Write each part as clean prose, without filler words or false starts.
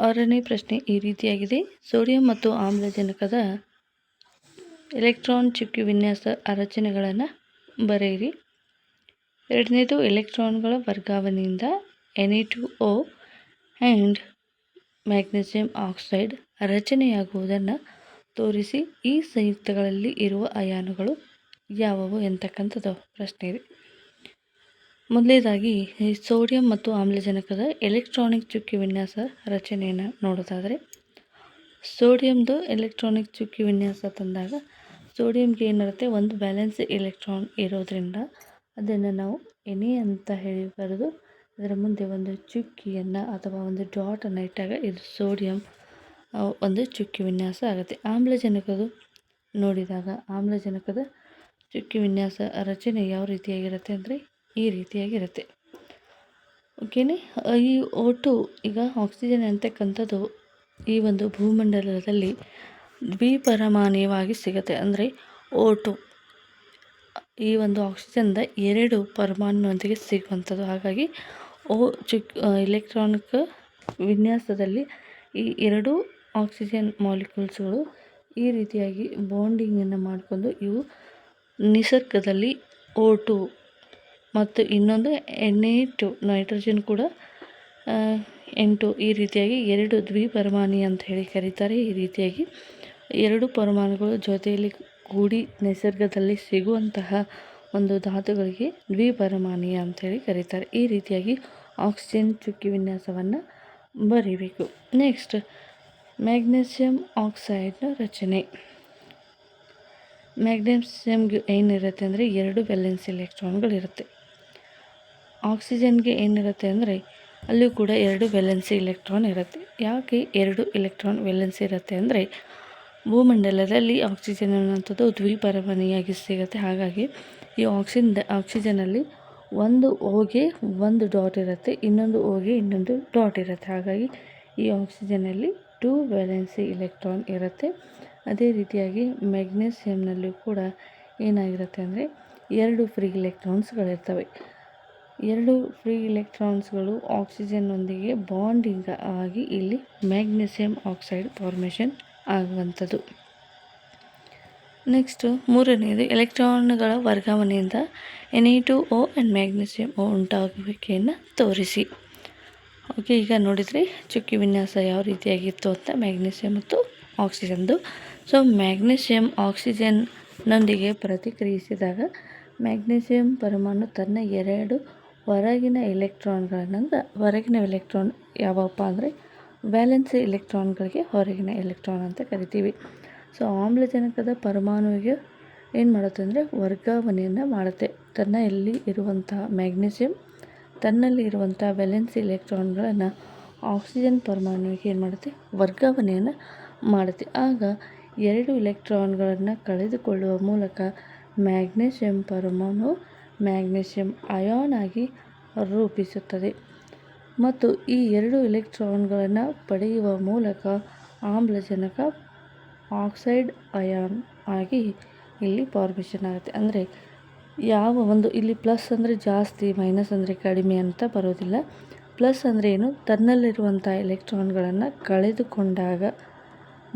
ಆರನೇ ಪ್ರಶ್ನೆ ಈ ರೀತಿಯಾಗಿದೆ. ಸೋಡಿಯಂ ಮತ್ತು ಆಮ್ಲಜನಕದ ಎಲೆಕ್ಟ್ರಾನ್ ಚುಕ್ಕಿ ವಿನ್ಯಾಸ ರಚನೆಗಳನ್ನು ಬರೆಯಿರಿ. ಎರಡನೇದು ಎಲೆಕ್ಟ್ರಾನ್ಗಳ ವರ್ಗಾವಣೆಯಿಂದ Na2O ಆ್ಯಂಡ್ ಮ್ಯಾಗ್ನೀಸಿಯಂ ಆಕ್ಸೈಡ್ ರಚನೆಯಾಗುವುದನ್ನು ತೋರಿಸಿ. ಈ ಸಂಯುಕ್ತಗಳಲ್ಲಿ ಇರುವ ಅಯಾನುಗಳು ಯಾವುವು ಎಂತಕ್ಕಂಥದ್ದು ಪ್ರಶ್ನೆ ಇದೆ. ಮೊದಲನೇದಾಗಿ ಸೋಡಿಯಂ ಮತ್ತು ಆಮ್ಲಜನಕದ ಎಲೆಕ್ಟ್ರಾನಿಕ್ ಚುಕ್ಕಿ ವಿನ್ಯಾಸ ರಚನೆಯನ್ನು ನೋಡೋದಾದರೆ, ಸೋಡಿಯಂದು ಎಲೆಕ್ಟ್ರಾನಿಕ್ ಚುಕ್ಕಿ ವಿನ್ಯಾಸ ತಂದಾಗ ಸೋಡಿಯಂಗೆ ಏನಿರುತ್ತೆ, ಒಂದು ಬ್ಯಾಲೆನ್ಸ್ ಎಲೆಕ್ಟ್ರಾನ್ ಇರೋದ್ರಿಂದ ಅದನ್ನು ನಾವು ಎನೆ ಅಂತ ಹೇಳಿ ಬರೆದು ಅದರ ಮುಂದೆ ಒಂದು ಚುಕ್ಕಿಯನ್ನು ಅಥವಾ ಒಂದು ಡಾಟನ್ನು ಇಟ್ಟಾಗ ಇದು ಸೋಡಿಯಂ ಒಂದು ಚುಕ್ಕಿ ವಿನ್ಯಾಸ ಆಗುತ್ತೆ. ಆಮ್ಲಜನಕದು ನೋಡಿದಾಗ ಆಮ್ಲಜನಕದ ಚುಕ್ಕಿ ವಿನ್ಯಾಸ ರಚನೆ ಯಾವ ರೀತಿಯಾಗಿರುತ್ತೆ ಅಂದರೆ ಈ ರೀತಿಯಾಗಿರುತ್ತೆ. ಓಕೆನೇ. ಈ O2 ಈಗ ಆಕ್ಸಿಜನ್ ಅಂತಕ್ಕಂಥದ್ದು ಈ ಒಂದು ಭೂಮಂಡಲದಲ್ಲಿ ದ್ವಿಪರಮಾಣುವಾಗಿ ಸಿಗುತ್ತೆ. ಅಂದರೆ O2 ಈ ಒಂದು ಆಕ್ಸಿಜನ್ದ 2 ಪರಮಾಣುವಿನೊಂದಿಗೆ ಸಿಗುವಂಥದ್ದು. ಹಾಗಾಗಿ ಎಲೆಕ್ಟ್ರಾನಿಕ್ ವಿನ್ಯಾಸದಲ್ಲಿ ಈ 2 ಆಕ್ಸಿಜನ್ ಮಾಲಿಕ್ಯೂಲ್ಸ್ಗಳು ಈ ರೀತಿಯಾಗಿ ಬಾಂಡಿಂಗನ್ನು ಮಾಡಿಕೊಂಡು ಇವು ನಿಸರ್ಗದಲ್ಲಿ O2 ಮತ್ತು ಇನ್ನೊಂದು Na2 ನೈಟ್ರೋಜನ್ ಕೂಡ N2 ಈ ರೀತಿಯಾಗಿ 2 ದ್ವಿಪರಮಾಣು ಅಂತ ಹೇಳಿ ಕರೀತಾರೆ. ಈ ರೀತಿಯಾಗಿ 2 ಪರಮಾಣುಗಳು ಜೊತೆಯಲ್ಲಿ ಕೂಡಿ ನಿಸರ್ಗದಲ್ಲಿ ಸಿಗುವಂತಹ ಒಂದು ಧಾತುಗಳಿಗೆ ದ್ವಿಪರಮಾಣು ಅಂಥೇಳಿ ಕರೀತಾರೆ. ಈ ರೀತಿಯಾಗಿ ಆಕ್ಸಿಜನ್ ಚುಕ್ಕಿ ವಿನ್ಯಾಸವನ್ನು ಬರೀಬೇಕು. ನೆಕ್ಸ್ಟ್ ಮ್ಯಾಗ್ನೀಸಿಯಂ ಆಕ್ಸೈಡ್ನ ರಚನೆ. ಮ್ಯಾಗ್ನೀಸಿಯಮ್ಗೆ ಏನಿರುತ್ತೆ ಅಂದರೆ 2 ವೇಲೆನ್ಸಿ ಎಲೆಕ್ಟ್ರಾನ್ಗಳಿರುತ್ತೆ. ಆಕ್ಸಿಜನ್ಗೆ ಏನಿರುತ್ತೆ ಅಂದರೆ ಅಲ್ಲೂ ಕೂಡ 2 ವೇಲೆನ್ಸಿ ಎಲೆಕ್ಟ್ರಾನ್ ಇರುತ್ತೆ. ಯಾಕೆ 2 ಎಲೆಕ್ಟ್ರಾನ್ ವೇಲೆನ್ಸಿ ಇರುತ್ತೆ ಅಂದರೆ ಭೂಮಂಡಲದಲ್ಲಿ ಆಕ್ಸಿಜನ್ ಅನ್ನುವಂಥದ್ದು ದ್ವಿಪರಮಾಣುವಾಗಿ ಸಿಗುತ್ತೆ. ಹಾಗಾಗಿ ಈ ಆಕ್ಸಿಜನಲ್ಲಿ ಒಂದು ಓಗೆ ಒಂದು ಡಾಟ್ ಇರುತ್ತೆ, ಇನ್ನೊಂದು ಓಗೆ ಇನ್ನೊಂದು ಡಾಟ್ ಇರುತ್ತೆ. ಹಾಗಾಗಿ ಈ ಆಕ್ಸಿಜನಲ್ಲಿ 2 ವೇಲೆನ್ಸಿ ಎಲೆಕ್ಟ್ರಾನ್ ಇರುತ್ತೆ. ಅದೇ ರೀತಿಯಾಗಿ ಮ್ಯಾಗ್ನೀಸಿಯಂನಲ್ಲೂ ಕೂಡ ಏನಾಗಿರುತ್ತೆ ಅಂದರೆ 2 ಫ್ರೀ ಎಲೆಕ್ಟ್ರಾನ್ಸ್ಗಳಿರ್ತವೆ. 2 ಫ್ರೀ ಎಲೆಕ್ಟ್ರಾನ್ಸ್ಗಳು ಆಕ್ಸಿಜನ್ನೊಂದಿಗೆ ಬಾಂಡಿಂಗ್ ಆಗಿ ಇಲ್ಲಿ ಮ್ಯಾಗ್ನೀಸಿಯಂ ಆಕ್ಸೈಡ್ ಫಾರ್ಮೇಷನ್ ಆಗುವಂಥದ್ದು. ನೆಕ್ಸ್ಟು ಮೂರನೆಯದು ಎಲೆಕ್ಟ್ರಾನ್ಗಳ ವರ್ಗಾವಣೆಯಿಂದ Na2O ಆ್ಯಂಡ್ ಮ್ಯಾಗ್ನೀಸಿಯಂ O ಉಂಟಾಗುವಿಕೆಯನ್ನು ತೋರಿಸಿ. ಓಕೆ, ಈಗ ನೋಡಿದರೆ ಚುಕ್ಕಿ ವಿನ್ಯಾಸ ಯಾವ ರೀತಿಯಾಗಿತ್ತು ಅಂತ ಮ್ಯಾಗ್ನೀಸಿಯಂ ಮತ್ತು ಆಕ್ಸಿಜನ್ದು. ಸೊ ಮ್ಯಾಗ್ನೀಸಿಯಂ ಆಕ್ಸಿಜನ್ನೊಂದಿಗೆ ಪ್ರತಿಕ್ರಿಯಿಸಿದಾಗ ಮ್ಯಾಗ್ನೀಸಿಯಂ ಪರಮಾಣು ತನ್ನ 2 ಹೊರಗಿನ ಎಲೆಕ್ಟ್ರಾನ್ ಯಾವಪ್ಪ ಅಂದರೆ ವ್ಯಾಲೆನ್ಸಿ ಎಲೆಕ್ಟ್ರಾನ್ಗಳಿಗೆ ಹೊರಗಿನ ಎಲೆಕ್ಟ್ರಾನ್ ಅಂತ ಕರಿತೀವಿ. ಸೊ ಆಮ್ಲಜನಕದ ಪರಮಾಣುವಿಗೆ ಏನು ಮಾಡುತ್ತೆ ಅಂದರೆ ವರ್ಗಾವಣೆಯನ್ನು ಮಾಡುತ್ತೆ. ತನ್ನಲ್ಲಿ ಇರುವಂತಹ ಮ್ಯಾಗ್ನೀಸಿಯಂ ತನ್ನಲ್ಲಿ ಇರುವಂಥ ವ್ಯಾಲೆನ್ಸಿ ಎಲೆಕ್ಟ್ರಾನ್ಗಳನ್ನು ಆಕ್ಸಿಜನ್ ಪರಮಾಣುವಿಗೆ ಏನು ಮಾಡುತ್ತೆ, ವರ್ಗಾವಣೆಯನ್ನು ಮಾಡುತ್ತೆ. ಆಗ 2 ಎಲೆಕ್ಟ್ರಾನ್ಗಳನ್ನು ಕಳೆದುಕೊಳ್ಳುವ ಮೂಲಕ ಮ್ಯಾಗ್ನೀಸಿಯಂ ಪರಮಾಣು ಮ್ಯಾಗ್ನೀಸಿಯಂ ಅಯಾನ್ ಆಗಿ ರೂಪಿಸುತ್ತದೆ ಮತ್ತು ಈ 2 ಎಲೆಕ್ಟ್ರಾನ್ಗಳನ್ನು ಪಡೆಯುವ ಮೂಲಕ ಆಮ್ಲಜನಕ ಆಕ್ಸೈಡ್ ಅಯಾನ್ ಆಗಿ ಇಲ್ಲಿ ಫಾರ್ಮೇಷನ್ ಆಗುತ್ತೆ. ಅಂದರೆ ಯಾವ ಒಂದು ಇಲ್ಲಿ ಪ್ಲಸ್ ಅಂದರೆ ಜಾಸ್ತಿ, ಮೈನಸ್ ಅಂದರೆ ಕಡಿಮೆ ಅಂತ ಬರೋದಿಲ್ಲ. ಪ್ಲಸ್ ಅಂದರೆ ಏನು, ತನ್ನಲ್ಲಿರುವಂಥ ಎಲೆಕ್ಟ್ರಾನ್ಗಳನ್ನು ಕಳೆದುಕೊಂಡಾಗ,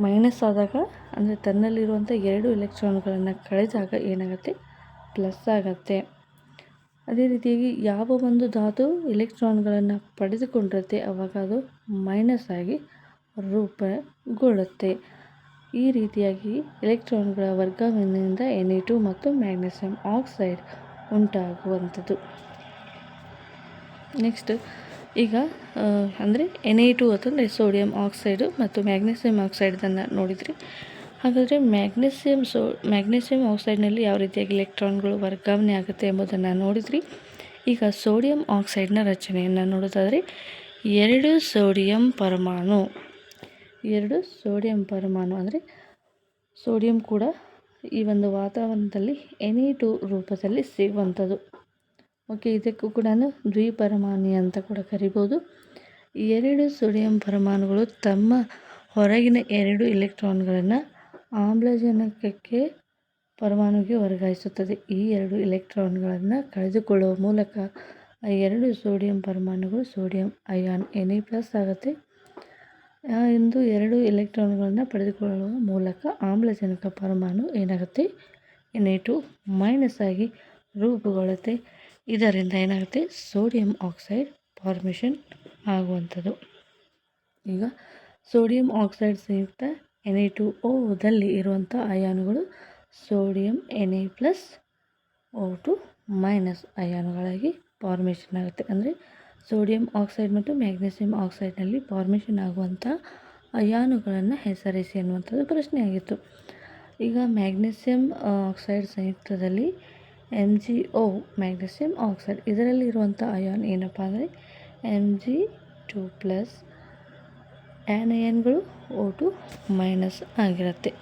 ಮೈನಸ್ ಆದಾಗ ಅಂದರೆ ತನ್ನಲ್ಲಿರುವಂಥ 2 ಎಲೆಕ್ಟ್ರಾನ್ಗಳನ್ನು ಕಳೆದಾಗ ಏನಾಗುತ್ತೆ, ಪ್ಲಸ್ ಆಗುತ್ತೆ. ಅದೇ ರೀತಿಯಾಗಿ ಯಾವ ಒಂದು ಧಾತು ಎಲೆಕ್ಟ್ರಾನ್ಗಳನ್ನು ಪಡೆದುಕೊಂಡಿರುತ್ತೆ ಆವಾಗ ಅದು ಮೈನಸ್ ಆಗಿ ರೂಪುಗೊಳ್ಳುತ್ತೆ. ಈ ರೀತಿಯಾಗಿ ಎಲೆಕ್ಟ್ರಾನ್ಗಳ ವರ್ಗಾವಣೆಯಿಂದ Na2 ಮತ್ತು ಮ್ಯಾಗ್ನೀಸಿಯಂ ಆಕ್ಸೈಡ್ ಉಂಟಾಗುವಂಥದ್ದು. ನೆಕ್ಸ್ಟ್ ಈಗ ಅಂದರೆ Na2 ಅಂತಂದರೆ ಸೋಡಿಯಂ ಆಕ್ಸೈಡು ಮತ್ತು ಮ್ಯಾಗ್ನೀಸಿಯಂ ಆಕ್ಸೈಡನ್ನು ನೋಡಿದ್ರಿ. ಹಾಗಾದರೆ ಮ್ಯಾಗ್ನೀಸಿಯಂ ಆಕ್ಸೈಡ್ನಲ್ಲಿ ಯಾವ ರೀತಿಯಾಗಿ ಎಲೆಕ್ಟ್ರಾನ್ಗಳು ವರ್ಗಾವಣೆ ಆಗುತ್ತೆ ಎಂಬುದನ್ನು ನೋಡಿದ್ರಿ. ಈಗ ಸೋಡಿಯಂ ಆಕ್ಸೈಡ್ನ ರಚನೆಯನ್ನು ನೋಡೋದಾದರೆ 2 ಸೋಡಿಯಂ ಪರಮಾಣು ಅಂದರೆ ಸೋಡಿಯಂ ಕೂಡ ಈ ಒಂದು ವಾತಾವರಣದಲ್ಲಿ Na2 ರೂಪದಲ್ಲಿ ಸಿಗುವಂಥದ್ದು. ಓಕೆ, ಇದಕ್ಕೂ ಕೂಡ ದ್ವಿಪರಮಾಣು ಅಂತ ಕೂಡ ಕರಿಬೋದು. 2 ಸೋಡಿಯಂ ಪರಮಾಣುಗಳು ತಮ್ಮ ಹೊರಗಿನ 2 ಎಲೆಕ್ಟ್ರಾನ್ಗಳನ್ನು ಆಮ್ಲಜನಕಕ್ಕೆ ಪರಮಾಣುವಿಗೆ ವರ್ಗಾಯಿಸುತ್ತದೆ. ಈ 2 ಎಲೆಕ್ಟ್ರಾನ್ಗಳನ್ನು ಕಳೆದುಕೊಳ್ಳುವ ಮೂಲಕ 2 ಸೋಡಿಯಂ ಪರಮಾಣುಗಳು ಸೋಡಿಯಂ ಅಯಾನ್ Na+ ಆಗುತ್ತೆ ಎಂದು 2 ಎಲೆಕ್ಟ್ರಾನ್ಗಳನ್ನು ಪಡೆದುಕೊಳ್ಳುವ ಮೂಲಕ ಆಮ್ಲಜನಕ ಪರಮಾಣು ಏನಾಗುತ್ತೆ Na2 ಮೈನಸ್ ಆಗಿ ರೂಪುಗೊಳ್ಳುತ್ತೆ. ಇದರಿಂದ ಏನಾಗುತ್ತೆ ಸೋಡಿಯಂ ಆಕ್ಸೈಡ್ ಫಾರ್ಮೇಷನ್ ಆಗುವಂಥದ್ದು. ಈಗ ಸೋಡಿಯಂ ಆಕ್ಸೈಡ್ ಸಂಯುಕ್ತ Na2O ಇರುವಂಥ ಅಯಾನುಗಳು ಸೋಡಿಯಂ Na+O2 ಮೈನಸ್ ಅಯಾನುಗಳಾಗಿ ಫಾರ್ಮೇಷನ್ ಆಗುತ್ತೆ. ಅಂದರೆ ಸೋಡಿಯಂ ಆಕ್ಸೈಡ್ ಮತ್ತು ಮ್ಯಾಗ್ನೀಸಿಯಂ ಆಕ್ಸೈಡ್ನಲ್ಲಿ ಫಾರ್ಮೇಷನ್ ಆಗುವಂಥ ಅಯಾನುಗಳನ್ನು ಹೆಸರಿಸಿ ಅನ್ನುವಂಥದ್ದು ಪ್ರಶ್ನೆಯಾಗಿತ್ತು. ಈಗ ಮ್ಯಾಗ್ನೀಸಿಯಂ ಆಕ್ಸೈಡ್ ಸಂಯುಕ್ತದಲ್ಲಿ MgO ಮ್ಯಾಗ್ನೀಸಿಯಂ ಆಕ್ಸೈಡ್ ಇದರಲ್ಲಿರುವಂಥ ಅಯಾನ್ ಏನಪ್ಪ ಅಂದರೆ Mg2+, ಆ್ಯನಯನ್ಗಳು O2 ಮೈನಸ್ ಆಗಿರುತ್ತೆ.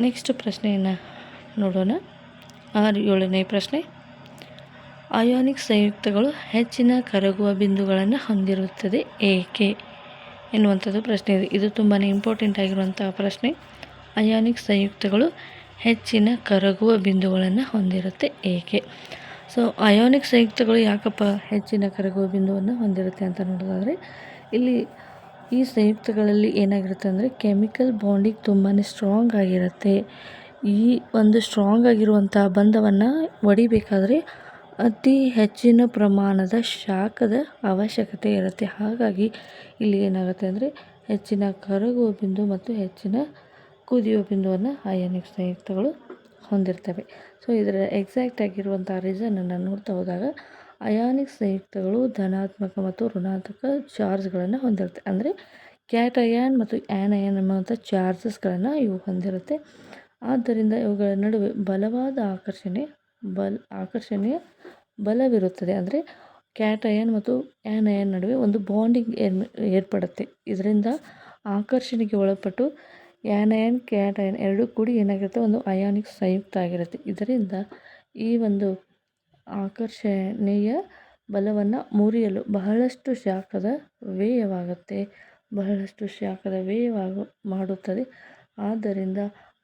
ನೆಕ್ಸ್ಟ್ ಪ್ರಶ್ನೆಯನ್ನು ನೋಡೋಣ. 7ನೇ ಪ್ರಶ್ನೆ, ಅಯಾನಿಕ್ ಸಂಯುಕ್ತಗಳು ಹೆಚ್ಚಿನ ಕರಗುವ ಬಿಂದುಗಳನ್ನು ಹೊಂದಿರುತ್ತದೆ ಏಕೆ ಎನ್ನುವಂಥದ್ದು ಪ್ರಶ್ನೆ ಇದೆ. ಇದು ತುಂಬಾ ಇಂಪಾರ್ಟೆಂಟ್ ಆಗಿರುವಂತಹ ಪ್ರಶ್ನೆ. ಅಯಾನಿಕ್ ಸಂಯುಕ್ತಗಳು ಹೆಚ್ಚಿನ ಕರಗುವ ಬಿಂದುಗಳನ್ನು ಹೊಂದಿರುತ್ತೆ ಏಕೆ? ಸೊ ಅಯಾನಿಕ್ ಸಂಯುಕ್ತಗಳು ಯಾಕಪ್ಪ ಹೆಚ್ಚಿನ ಕರಗುವ ಬಿಂದುವನ್ನು ಹೊಂದಿರುತ್ತೆ ಅಂತ ನೋಡೋದಾದರೆ, ಇಲ್ಲಿ ಈ ಸಂಯುಕ್ತಗಳಲ್ಲಿ ಏನಾಗಿರುತ್ತೆ ಅಂದರೆ ಕೆಮಿಕಲ್ ಬಾಂಡಿಂಗ್ ತುಂಬಾ ಸ್ಟ್ರಾಂಗ್ ಆಗಿರುತ್ತೆ. ಈ ಒಂದು ಸ್ಟ್ರಾಂಗ್ ಆಗಿರುವಂಥ ಬಂಧವನ್ನು ಒಡಿಬೇಕಾದ್ರೆ ಅತಿ ಹೆಚ್ಚಿನ ಪ್ರಮಾಣದ ಶಾಖದ ಅವಶ್ಯಕತೆ ಇರುತ್ತೆ. ಹಾಗಾಗಿ ಇಲ್ಲಿ ಏನಾಗುತ್ತೆ ಅಂದರೆ ಹೆಚ್ಚಿನ ಕರಗುವ ಬಿಂದು ಮತ್ತು ಹೆಚ್ಚಿನ ಕುದಿಯುವ ಬಿಂದುವನ್ನು ಅಯಾನಿಕ್ ಸಂಯುಕ್ತಗಳು ಹೊಂದಿರ್ತವೆ. ಸೊ ಇದರ ಎಕ್ಸಾಕ್ಟ್ ಆಗಿರುವಂಥ ರೀಸನನ್ನು ನೋಡ್ತಾ ಹೋದಾಗ ಅಯಾನಿಕ್ ಸಂಯುಕ್ತಗಳು ಧನಾತ್ಮಕ ಮತ್ತು ಋಣಾತ್ಮಕ ಚಾರ್ಜ್ಗಳನ್ನು ಹೊಂದಿರುತ್ತೆ. ಅಂದರೆ ಕ್ಯಾಟಯಾನ್ ಮತ್ತು ಆ್ಯನಯಾನ್ ಎಂಬಂಥ ಚಾರ್ಜಸ್ಗಳನ್ನು ಇವು ಹೊಂದಿರುತ್ತೆ. ಆದ್ದರಿಂದ ಇವುಗಳ ನಡುವೆ ಬಲವಾದ ಆಕರ್ಷಣೆಯ ಬಲವಿರುತ್ತದೆ. ಅಂದರೆ ಕ್ಯಾಟಯಾನ್ ಮತ್ತು ಆ್ಯನಯಾನ್ ನಡುವೆ ಒಂದು ಬಾಂಡಿಂಗ್ ಏರ್ಪಡುತ್ತೆ. ಇದರಿಂದ ಆಕರ್ಷಣೆಗೆ ಒಳಪಟ್ಟು ಆ್ಯನಯಾನ್ ಕ್ಯಾಟಯಾನ್ ಎರಡೂ ಕೂಡಿ ಏನಾಗಿರುತ್ತೆ ಒಂದು ಅಯಾನಿಕ್ ಸಂಯುಕ್ತ ಆಗಿರುತ್ತೆ. ಇದರಿಂದ ಈ ಒಂದು ಆಕರ್ಷಣೆಯ ಬಲವನ್ನು ಮುರಿಯಲು ಬಹಳಷ್ಟು ಶಾಖದ ವ್ಯಯವಾಗಿ ಮಾಡುತ್ತದೆ. ಆದ್ದರಿಂದ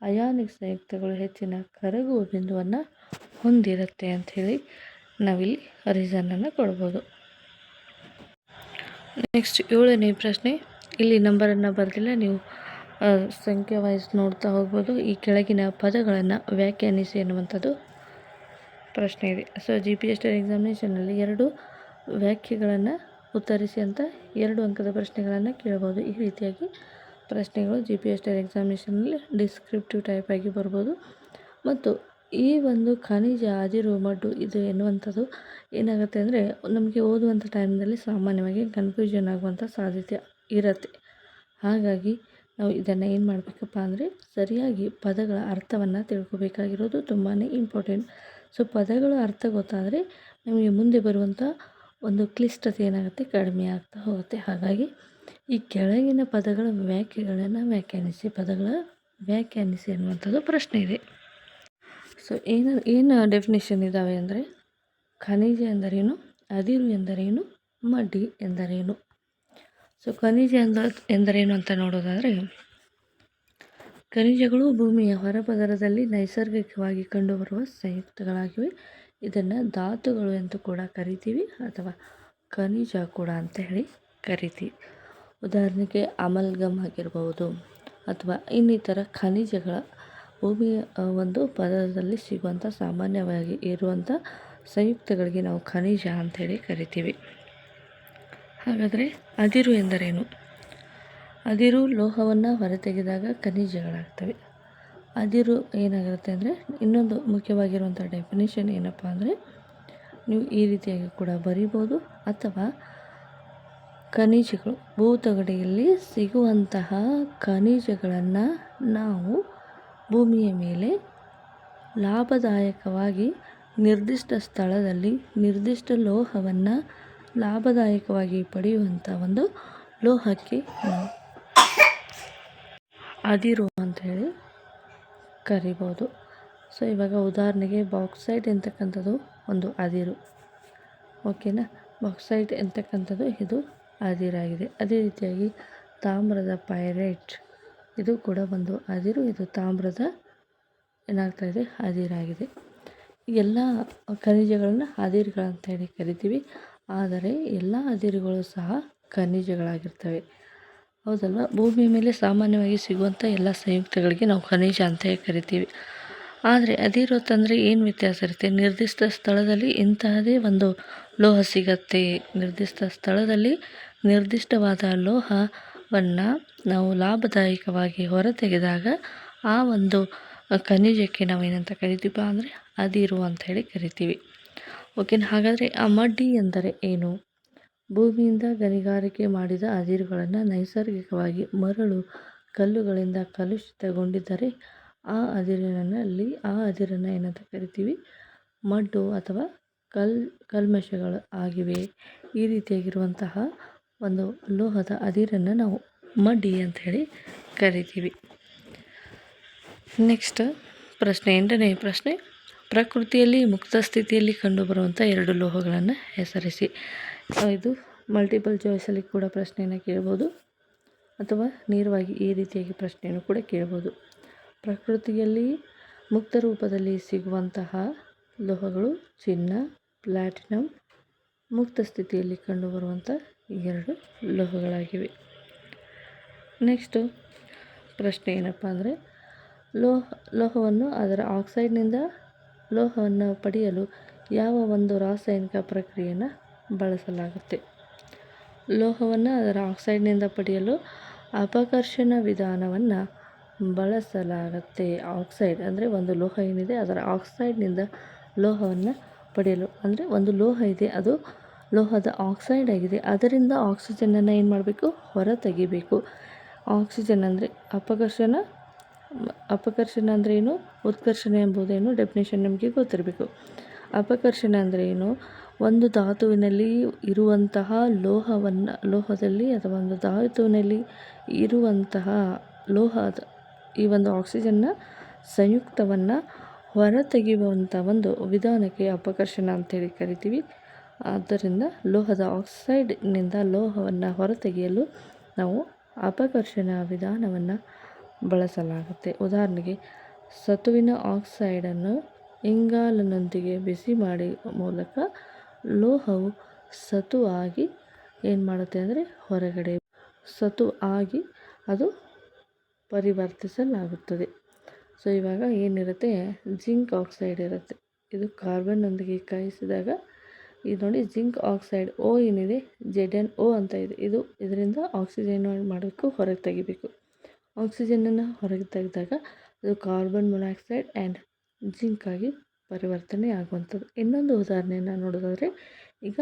ಅಯಾನಿಕ್ ಸಂಯುಕ್ತಗಳು ಹೆಚ್ಚಿನ ಕರಗುವ ಬಿಂದುವನ್ನು ಹೊಂದಿರುತ್ತೆ ಅಂಥೇಳಿ ನಾವಿಲ್ಲಿ ರೀಸನನ್ನು ಕೊಡ್ಬೋದು. ನೆಕ್ಸ್ಟ್ 7ನೇ ಪ್ರಶ್ನೆ, ಇಲ್ಲಿ ನಂಬರನ್ನು ಬರೆದಿಲ್ಲ, ನೀವು ಸಂಖ್ಯೆ ವೈಸ್ ನೋಡ್ತಾ ಹೋಗ್ಬೋದು. ಈ ಕೆಳಗಿನ ಪದಗಳನ್ನು ವ್ಯಾಖ್ಯಾನಿಸಿ ಎನ್ನುವಂಥದ್ದು ಪ್ರಶ್ನೆ ಇದೆ. ಸೊ GPST ಎಕ್ಸಾಮಿನೇಷನಲ್ಲಿ 2 ವ್ಯಾಖ್ಯೆಗಳನ್ನು ಉತ್ತರಿಸಿ ಅಂತ 2 ಅಂಕದ ಪ್ರಶ್ನೆಗಳನ್ನು ಕೇಳ್ಬೋದು. ಈ ರೀತಿಯಾಗಿ ಪ್ರಶ್ನೆಗಳು GPST ಎಕ್ಸಾಮಿನೇಷನಲ್ಲಿ ಡಿಸ್ಕ್ರಿಪ್ಟಿವ್ ಟೈಪ್ ಆಗಿ ಬರ್ಬೋದು. ಮತ್ತು ಈ ಒಂದು ಖನಿಜ ಅದಿರು ಮಡ್ಡು ಇದು ಎನ್ನುವಂಥದ್ದು ಏನಾಗುತ್ತೆ ಅಂದರೆ ನಮಗೆ ಓದುವಂಥ ಟೈಮ್ನಲ್ಲಿ ಸಾಮಾನ್ಯವಾಗಿ ಕನ್ಫ್ಯೂಷನ್ ಆಗುವಂಥ ಸಾಧ್ಯತೆ ಇರುತ್ತೆ. ಹಾಗಾಗಿ ನಾವು ಇದನ್ನು ಏನು ಮಾಡಬೇಕಪ್ಪ ಅಂದರೆ ಸರಿಯಾಗಿ ಪದಗಳ ಅರ್ಥವನ್ನು ತಿಳ್ಕೊಬೇಕಾಗಿರೋದು ತುಂಬಾ ಇಂಪಾರ್ಟೆಂಟ್. ಸೊ ಪದಗಳ ಅರ್ಥ ಗೊತ್ತಾದರೆ ನಮಗೆ ಮುಂದೆ ಬರುವಂಥ ಒಂದು ಕ್ಲಿಷ್ಟತೆ ಏನಾಗುತ್ತೆ ಕಡಿಮೆ ಆಗ್ತಾ ಹೋಗುತ್ತೆ. ಹಾಗಾಗಿ ಈ ಕೆಳಗಿನ ಪದಗಳ ವ್ಯಾಖ್ಯಾನಿಸಿ ಅನ್ನುವಂಥದ್ದು ಪ್ರಶ್ನೆ ಇದೆ. ಸೊ ಏನು ಡೆಫಿನೇಷನ್ ಇದ್ದಾವೆ ಅಂದರೆ ಖನಿಜ ಎಂದರೇನು, ಅದಿರು ಎಂದರೇನು, ಮಡ್ಡಿ ಎಂದರೇನು. ಸೊ ಖನಿಜ ಎಂದರೇನು ಅಂತ ನೋಡೋದಾದರೆ, ಖನಿಜಗಳು ಭೂಮಿಯ ಹೊರಪದರದಲ್ಲಿ ನೈಸರ್ಗಿಕವಾಗಿ ಕಂಡುಬರುವ ಸಂಯುಕ್ತಗಳಾಗಿವೆ. ಇದನ್ನು ಧಾತುಗಳು ಎಂದು ಕೂಡ ಕರಿತೀವಿ ಅಥವಾ ಖನಿಜ ಕೂಡ ಅಂತ ಹೇಳಿ ಕರಿತೀವಿ. ಉದಾಹರಣೆಗೆ ಅಮಲ್ಗಮ್ ಆಗಿರ್ಬೋದು ಅಥವಾ ಇನ್ನಿತರ ಖನಿಜಗಳ ಭೂಮಿಯ ಒಂದು ಪದರದಲ್ಲಿ ಸಿಗುವಂಥ ಸಾಮಾನ್ಯವಾಗಿ ಇರುವಂಥ ಸಂಯುಕ್ತಗಳಿಗೆ ನಾವು ಖನಿಜ ಅಂಥೇಳಿ ಕರಿತೀವಿ. ಹಾಗಾದರೆ ಅದಿರು ಎಂದರೇನು? ಅದಿರು ಲೋಹವನ್ನು ಹೊರತೆಗೆದಾಗ ಖನಿಜಗಳಾಗ್ತವೆ. ಅದಿರು ಏನಾಗಿರುತ್ತೆ ಅಂದರೆ ಇನ್ನೊಂದು ಮುಖ್ಯವಾಗಿರುವಂಥ ಡೆಫಿನೇಷನ್ ಏನಪ್ಪ ಅಂದರೆ ನೀವು ಈ ರೀತಿಯಾಗಿ ಕೂಡ ಬರಿಬೋದು. ಅಥವಾ ಖನಿಜಗಳು ಭೂತಗಡಿಯಲ್ಲಿ ಸಿಗುವಂತಹ ಖನಿಜಗಳನ್ನು ನಾವು ಭೂಮಿಯ ಮೇಲೆ ಲಾಭದಾಯಕವಾಗಿ ನಿರ್ದಿಷ್ಟ ಸ್ಥಳದಲ್ಲಿ ನಿರ್ದಿಷ್ಟ ಲೋಹವನ್ನು ಲಾಭದಾಯಕವಾಗಿ ಪಡೆಯುವಂಥ ಒಂದು ಲೋಹಕ್ಕೆ ಅದಿರು ಅಂಥೇಳಿ ಕರಿಬೋದು. ಸೊ ಇವಾಗ ಉದಾಹರಣೆಗೆ ಬಾಕ್ಸೈಟ್ ಎಂತಕ್ಕಂಥದ್ದು ಒಂದು ಅದಿರು, ಓಕೆನಾ. ಬಾಕ್ಸೈಟ್ ಎಂತಕ್ಕಂಥದ್ದು ಇದು ಅದಿರಾಗಿದೆ. ಅದೇ ರೀತಿಯಾಗಿ ತಾಮ್ರದ ಪೈರೈಟ್ ಇದು ಕೂಡ ಒಂದು ಅದಿರು, ಇದು ತಾಮ್ರದ ಏನಾಗ್ತಾಯಿದೆ ಅದಿರಾಗಿದೆ. ಎಲ್ಲ ಖನಿಜಗಳನ್ನು ಅದಿರುಗಳಂತ ಹೇಳಿ ಕರಿತೀವಿ. ಆದರೆ ಎಲ್ಲ ಅದಿರುಗಳು ಸಹ ಖನಿಜಗಳಾಗಿರ್ತವೆ. ಹೌದಲ್ವಾ? ಭೂಮಿಯ ಮೇಲೆ ಸಾಮಾನ್ಯವಾಗಿ ಸಿಗುವಂಥ ಎಲ್ಲ ಸಂಯುಕ್ತಗಳಿಗೆ ನಾವು ಖನಿಜ ಅಂತ ಕರಿತೀವಿ. ಆದರೆ ಅದಿರುತ್ತಂದರೆ ಏನು ವ್ಯತ್ಯಾಸ ಇರುತ್ತೆ? ನಿರ್ದಿಷ್ಟ ಸ್ಥಳದಲ್ಲಿ ಇಂತಹದೇ ಒಂದು ಲೋಹ ಸಿಗತ್ತೆ. ನಿರ್ದಿಷ್ಟ ಸ್ಥಳದಲ್ಲಿ ನಿರ್ದಿಷ್ಟವಾದ ಲೋಹವನ್ನು ನಾವು ಲಾಭದಾಯಕವಾಗಿ ಹೊರತೆಗೆದಾಗ ಆ ಒಂದು ಖನಿಜಕ್ಕೆ ನಾವು ಏನಂತ ಕರಿತೀವಿ ಅಂದರೆ ಅದಿರು ಅಂತ ಹೇಳಿ ಕರಿತೀವಿ. ಓಕೆನಾ? ಹಾಗಾದರೆ ಆ ಮಡ್ಡಿ ಎಂದರೆ ಏನು? ಭೂಮಿಯಿಂದ ಗಣಿಗಾರಿಕೆ ಮಾಡಿದ ಅದಿರುಗಳನ್ನು ನೈಸರ್ಗಿಕವಾಗಿ ಮರಳು ಕಲ್ಲುಗಳಿಂದ ಕಲುಷಿತಗೊಂಡಿದ್ದರೆ ಆ ಅದಿರನ್ನು ಏನಂತ ಕರಿತೀವಿ? ಮಡ್ಡು ಅಥವಾ ಕಲ್ಮಶಗಳು ಆಗಿವೆ. ಈ ರೀತಿಯಾಗಿರುವಂತಹ ಒಂದು ಲೋಹದ ಅದಿರನ್ನು ನಾವು ಮಡ್ಡಿ ಅಂತ ಹೇಳಿ ಕರಿತೀವಿ. ನೆಕ್ಸ್ಟ್ ಪ್ರಶ್ನೆ, 8ನೇ ಪ್ರಶ್ನೆ, ಪ್ರಕೃತಿಯಲ್ಲಿ ಮುಕ್ತ ಸ್ಥಿತಿಯಲ್ಲಿ ಕಂಡುಬರುವಂಥ 2 ಲೋಹಗಳನ್ನು ಹೆಸರಿಸಿ. ಇದು ಮಲ್ಟಿಪಲ್ ಚಾಯ್ಸಲ್ಲಿ ಕೂಡ ಪ್ರಶ್ನೆಯನ್ನು ಕೇಳ್ಬೋದು ಅಥವಾ ನೇರವಾಗಿ ಈ ರೀತಿಯಾಗಿ ಪ್ರಶ್ನೆಯನ್ನು ಕೂಡ ಕೇಳ್ಬೋದು. ಪ್ರಕೃತಿಯಲ್ಲಿ ಮುಕ್ತ ರೂಪದಲ್ಲಿ ಸಿಗುವಂತಹ ಲೋಹಗಳು ಚಿನ್ನ, ಪ್ಲಾಟಿನಮ್. ಮುಕ್ತ ಸ್ಥಿತಿಯಲ್ಲಿ ಕಂಡುಬರುವಂಥ 2 ಲೋಹಗಳಾಗಿವೆ. ನೆಕ್ಸ್ಟು ಪ್ರಶ್ನೆ ಏನಪ್ಪ ಅಂದರೆ, ಲೋಹವನ್ನು ಅದರ ಆಕ್ಸೈಡ್ನಿಂದ ಲೋಹವನ್ನು ಪಡೆಯಲು ಯಾವ ಒಂದು ರಾಸಾಯನಿಕ ಪ್ರಕ್ರಿಯೆಯನ್ನು ಬಳಸಲಾಗುತ್ತೆ? ಲೋಹವನ್ನು ಅದರ ಆಕ್ಸೈಡ್ನಿಂದ ಪಡೆಯಲು ಅಪಘರ್ಷಣ ವಿಧಾನವನ್ನು ಬಳಸಲಾಗುತ್ತೆ. ಆಕ್ಸೈಡ್ ಅಂದರೆ ಒಂದು ಲೋಹ ಏನಿದೆ ಅದರ ಆಕ್ಸೈಡ್ನಿಂದ ಲೋಹವನ್ನು ಪಡೆಯಲು, ಅಂದರೆ ಒಂದು ಲೋಹ ಇದೆ, ಅದು ಲೋಹದ ಆಕ್ಸೈಡ್ ಆಗಿದೆ, ಅದರಿಂದ ಆಕ್ಸಿಜನನ್ನು ಏನು ಮಾಡಬೇಕು? ಹೊರ ತೆಗಿಬೇಕು. ಆಕ್ಸಿಜನ್ ಅಂದರೆ ಅಪಘರ್ಷಣ ಅಂದರೆ ಏನು? ಉತ್ಕರ್ಷಣೆ ಎಂಬುದೇನು? ಡೆಫಿನೇಷನ್ ನಮಗೆ ಗೊತ್ತಿರಬೇಕು. ಅಪಘರ್ಷಣ ಅಂದರೆ ಏನು? ಒಂದು ಧಾತುವಿನಲ್ಲಿ ಇರುವಂತಹ ಲೋಹದಲ್ಲಿ ಅಥವಾ ಒಂದು ಧಾತುವಿನಲ್ಲಿ ಇರುವಂತಹ ಲೋಹದ ಈ ಒಂದು ಆಕ್ಸಿಜನ್ನ ಸಂಯುಕ್ತವನ್ನು ಹೊರತೆಗೆಯುವಂಥ ಒಂದು ವಿಧಾನಕ್ಕೆ ಅಪಘರ್ಷಣ ಅಂತೇಳಿ ಕರಿತೀವಿ. ಆದ್ದರಿಂದ ಲೋಹದ ಆಕ್ಸೈಡ್ನಿಂದ ಲೋಹವನ್ನು ಹೊರತೆಗೆಯಲು ನಾವು ಅಪಘರ್ಷಣ ವಿಧಾನವನ್ನು ಬಳಸಲಾಗುತ್ತೆ. ಉದಾಹರಣೆಗೆ ಸತುವಿನ ಆಕ್ಸೈಡನ್ನು ಇಂಗಾಲನೊಂದಿಗೆ ಬಿಸಿ ಮಾಡುವ ಮೂಲಕ ಲೋಹವು ಸತು ಆಗಿ ಏನು ಮಾಡುತ್ತೆ ಅಂದರೆ ಹೊರಗಡೆ ಸತು ಆಗಿ ಅದು ಪರಿವರ್ತಿಸಲಾಗುತ್ತದೆ. ಸೊ ಇವಾಗ ಏನಿರುತ್ತೆ, ಜಿಂಕ್ ಆಕ್ಸೈಡ್ ಇರುತ್ತೆ. ಇದು ಕಾರ್ಬನ್ನೊಂದಿಗೆ ಕಾಯಿಸಿದಾಗ ಇದು ನೋಡಿ ಜಿಂಕ್ ಆಕ್ಸೈಡ್ O ಏನಿದೆ ZnO ಅಂತ ಇದೆ. ಇದರಿಂದ ಆಕ್ಸಿಜನ್ ಮಾಡಬೇಕು, ಹೊರಗೆ ತೆಗಿಬೇಕು. ಆಕ್ಸಿಜನನ್ನು ಹೊರಗೆ ತೆಗೆದಾಗ ಅದು ಕಾರ್ಬನ್ ಮೊನಾಕ್ಸೈಡ್ ಆ್ಯಂಡ್ ಜಿಂಕ್ ಆಗಿ ಪರಿವರ್ತನೆ ಆಗುವಂಥದ್ದು. ಇನ್ನೊಂದು ಉದಾಹರಣೆಯನ್ನು ನೋಡೋದಾದರೆ, ಈಗ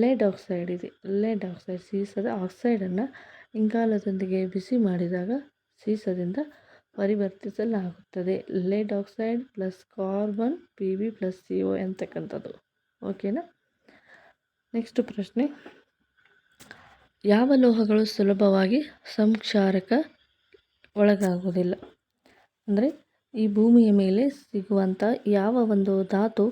ಲೆಡ್ ಆಕ್ಸೈಡ್ ಇದೆ. ಲೆಡ್ ಆಕ್ಸೈಡ್ ಸೀಸದ ಆಕ್ಸೈಡನ್ನು ಇಂಗಾಲದೊಂದಿಗೆ ಬಿಸಿ ಮಾಡಿದಾಗ ಸೀಸದಿಂದ ಪರಿವರ್ತಿಸಲಾಗುತ್ತದೆ. Lead oxide plus carbon Pb plus CO ಅಂತಕ್ಕಂಥದ್ದು. ಓಕೆನಾ? ನೆಕ್ಸ್ಟ್ ಪ್ರಶ್ನೆ, ಯಾವ ಲೋಹಗಳು ಸುಲಭವಾಗಿ ಸಂಕ್ಷಾರಕ ಒಳಗಾಗುವುದಿಲ್ಲ? ಅಂದರೆ ಈ ಭೂಮಿಯ ಮೇಲೆ ಸಿಗುವಂಥ ಯಾವ ಒಂದು ಧಾತು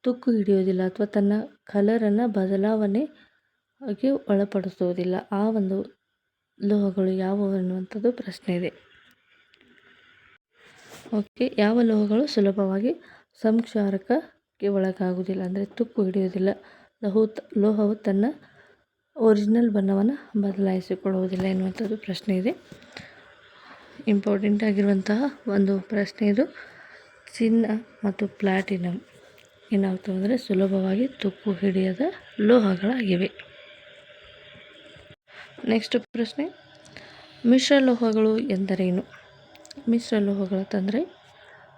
ತುಕ್ಕು ಹಿಡಿಯೋದಿಲ್ಲ ಅಥವಾ ತನ್ನ ಕಲರನ್ನು ಬದಲಾವಣೆಗೆ ಒಳಪಡಿಸುವುದಿಲ್ಲ, ಆ ಒಂದು ಲೋಹಗಳು ಯಾವುವು ಅನ್ನುವಂಥದ್ದು ಪ್ರಶ್ನೆ ಇದೆ. ಓಕೆ, ಯಾವ ಲೋಹಗಳು ಸುಲಭವಾಗಿ ಸಂಕ್ಷಾರಕಕ್ಕೆ ಒಳಗಾಗುವುದಿಲ್ಲ ಅಂದರೆ ತುಕ್ಕು ಹಿಡಿಯೋದಿಲ್ಲ, ಲೋಹವು ತನ್ನ ಒರಿಜಿನಲ್ ಬಣ್ಣವನ್ನು ಬದಲಾಯಿಸಿಕೊಳ್ಳುವುದಿಲ್ಲ ಎನ್ನುವಂಥದ್ದು ಪ್ರಶ್ನೆ ಇದೆ. ಇಂಪಾರ್ಟೆಂಟ್ ಆಗಿರುವಂತಹ ಒಂದು ಪ್ರಶ್ನೆ ಇದು. ಚಿನ್ನ ಮತ್ತು ಪ್ಲಾಟಿನಮ್ ಏನಾಗ್ತವೆ ಅಂದರೆ ಸುಲಭವಾಗಿ ತುಕ್ಕು ಹಿಡಿಯದ ಲೋಹಗಳಾಗಿವೆ. ನೆಕ್ಸ್ಟ್ ಪ್ರಶ್ನೆ, ಮಿಶ್ರಲೋಹಗಳು ಎಂದರೇನು? ಮಿಶ್ರಲೋಹಗಳಂತಂದರೆ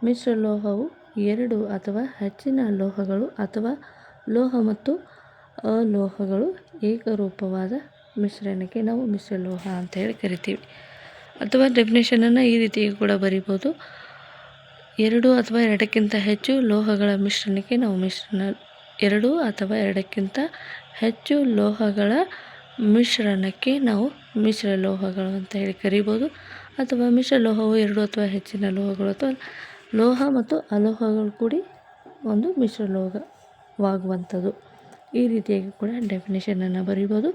ಮಿಶ್ರಲೋಹವು 2 ಅಥವಾ ಹೆಚ್ಚಿನ ಲೋಹಗಳು ಅಥವಾ ಲೋಹ ಮತ್ತು ಅಲೋಹಗಳು ಏಕರೂಪವಾದ ಮಿಶ್ರಣಕ್ಕೆ ನಾವು ಮಿಶ್ರಲೋಹ ಅಂತ ಹೇಳಿ ಕರಿತೀವಿ. ಅಥವಾ ಡೆಫಿನೇಷನನ್ನು ಈ ರೀತಿ ಕೂಡ ಬರಿಬೋದು, 2 ಅಥವಾ 2ಕ್ಕಿಂತ ಹೆಚ್ಚು ಲೋಹಗಳ ಮಿಶ್ರಣಕ್ಕೆ ನಾವು 2 ಅಥವಾ 2ಕ್ಕಿಂತ ಹೆಚ್ಚು ಲೋಹಗಳ ಮಿಶ್ರಣಕ್ಕೆ ನಾವು ಮಿಶ್ರಲೋಹಗಳು ಅಂತ ಹೇಳಿ ಕರಿಬೋದು. ಅಥವಾ ಮಿಶ್ರಲೋಹವು 2 ಅಥವಾ ಹೆಚ್ಚಿನ ಲೋಹಗಳು ಅಥವಾ ಲೋಹ ಮತ್ತು ಅಲೋಹಗಳು ಕೂಡಿ ಒಂದು ಮಿಶ್ರಲೋಹವಾಗುವಂಥದ್ದು. ಈ ರೀತಿಯಾಗಿ ಕೂಡ ಡೆಫಿನೇಷನನ್ನು ಬರಿಬೋದು.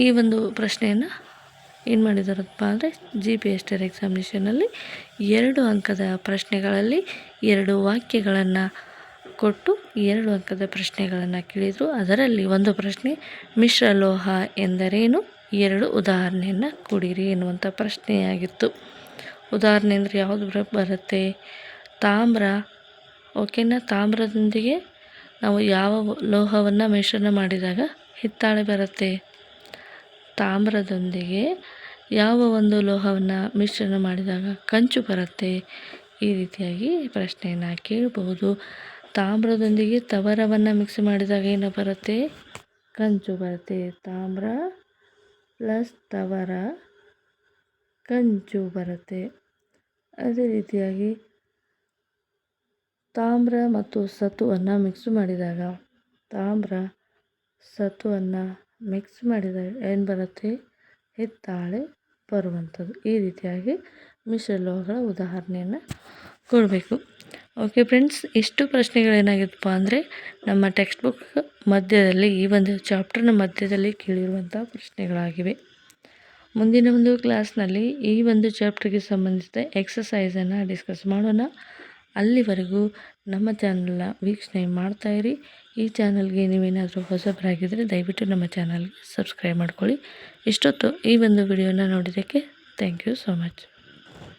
ಈ ಒಂದು ಪ್ರಶ್ನೆಯನ್ನು ಏನು ಮಾಡಿದಾರಪ್ಪ ಅಂದರೆ GPS ಎಕ್ಸಾಮಿನೇಷನಲ್ಲಿ 2 ಅಂಕದ ಪ್ರಶ್ನೆಗಳಲ್ಲಿ 2 ವಾಕ್ಯಗಳನ್ನು ಕೊಟ್ಟು 2 ಅಂಕದ ಪ್ರಶ್ನೆಗಳನ್ನು ಕೇಳಿದರು. ಅದರಲ್ಲಿ ಒಂದು ಪ್ರಶ್ನೆ ಮಿಶ್ರಲೋಹ ಎಂದರೇನು 2 ಉದಾಹರಣೆಯನ್ನು ಕೊಡಿರಿ ಎನ್ನುವಂಥ ಪ್ರಶ್ನೆಯಾಗಿತ್ತು. ಉದಾಹರಣೆ ಅಂದರೆ ಯಾವುದು ಬರುತ್ತೆ? ತಾಮ್ರ. ಓಕೆನಾ? ತಾಮ್ರದೊಂದಿಗೆ ನಾವು ಯಾವ ಲೋಹವನ್ನು ಮಿಶ್ರಣ ಮಾಡಿದಾಗ ಹಿತ್ತಾಳೆ ಬರುತ್ತೆ? ತಾಮ್ರದೊಂದಿಗೆ ಯಾವ ಒಂದು ಲೋಹವನ್ನು ಮಿಶ್ರಣ ಮಾಡಿದಾಗ ಕಂಚು ಬರುತ್ತೆ? ಈ ರೀತಿಯಾಗಿ ಪ್ರಶ್ನೆಯನ್ನು ಕೇಳಬಹುದು. ತಾಮ್ರದೊಂದಿಗೆ ತವರವನ್ನು ಮಿಕ್ಸ್ ಮಾಡಿದಾಗ ಏನು ಬರುತ್ತೆ? ಕಂಚು ಬರುತ್ತೆ. ತಾಮ್ರ ಪ್ಲಸ್ ತವರ ಕಂಚು ಬರುತ್ತೆ. ಅದೇ ರೀತಿಯಾಗಿ ತಾಮ್ರ ಮತ್ತು ಸತುವನ್ನು ಮಿಕ್ಸ್ ಮಾಡಿದಾಗ ಮಿಕ್ಸ್ ಮಾಡಿದಾಗ ಏನು ಬರುತ್ತೆ? ಹಿತ್ತಾಳೆ ಬರುವಂಥದ್ದು. ಈ ರೀತಿಯಾಗಿ ಮಿಶ್ರಲೋಹಗಳ ಉದಾಹರಣೆಯನ್ನು ಕೊಡಬೇಕು. ಓಕೆ ಫ್ರೆಂಡ್ಸ್, ಇಷ್ಟು ಪ್ರಶ್ನೆಗಳೇನಾಗಿತ್ತಪ್ಪ ಅಂದರೆ ನಮ್ಮ ಟೆಕ್ಸ್ಟ್ ಬುಕ್ ಮಧ್ಯದಲ್ಲಿ ಈ ಒಂದು ಚಾಪ್ಟರ್ನ ಮಧ್ಯದಲ್ಲಿ ಕೇಳಿರುವಂಥ ಪ್ರಶ್ನೆಗಳಾಗಿವೆ. ಮುಂದಿನ ಒಂದು ಕ್ಲಾಸ್ನಲ್ಲಿ ಈ ಒಂದು ಚಾಪ್ಟರ್ಗೆ ಸಂಬಂಧಿಸಿದ ಎಕ್ಸಸೈಸನ್ನು ಡಿಸ್ಕಸ್ ಮಾಡೋಣ. ಅಲ್ಲಿವರೆಗೂ ನಮ್ಮ ಚಾನಲ್ನ ವೀಕ್ಷಣೆ ಮಾಡ್ತಾಯಿರಿ. ಈ ಚಾನಲ್ಗೆ ನೀವೇನಾದರೂ ಹೊಸಬರಾಗಿದ್ದರೆ ದಯವಿಟ್ಟು ನಮ್ಮ ಚಾನಲ್ಗೆ ಸಬ್ಸ್ಕ್ರೈಬ್ ಮಾಡ್ಕೊಳ್ಳಿ. ಇಷ್ಟೊತ್ತು ಈ ಒಂದು ವಿಡಿಯೋನ ನೋಡಿದ್ದಕ್ಕೆ ಥ್ಯಾಂಕ್ ಯು ಸೋ ಮಚ್.